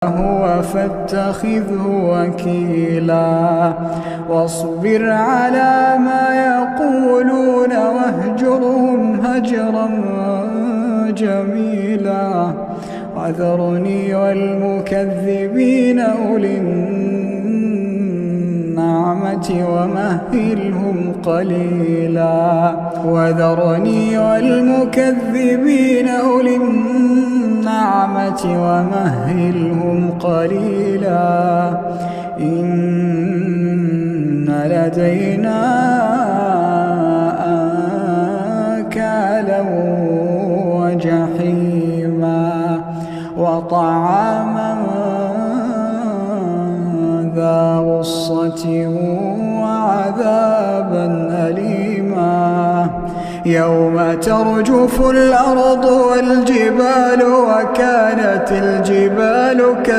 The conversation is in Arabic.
هو فاتخذه وكيلا واصبر على ما يقولون واهجرهم هجرا جميلا وذرني والمكذبين أولي النعمة ومهلهم قليلا وذرني والمكذبين أولي النعمة ومهلهم قليلا إن لدينا أنكالا وجحيما وطعاما ذا غصة وعذابا أليما يوم ترجف الأرض والجبال وكانت الجبال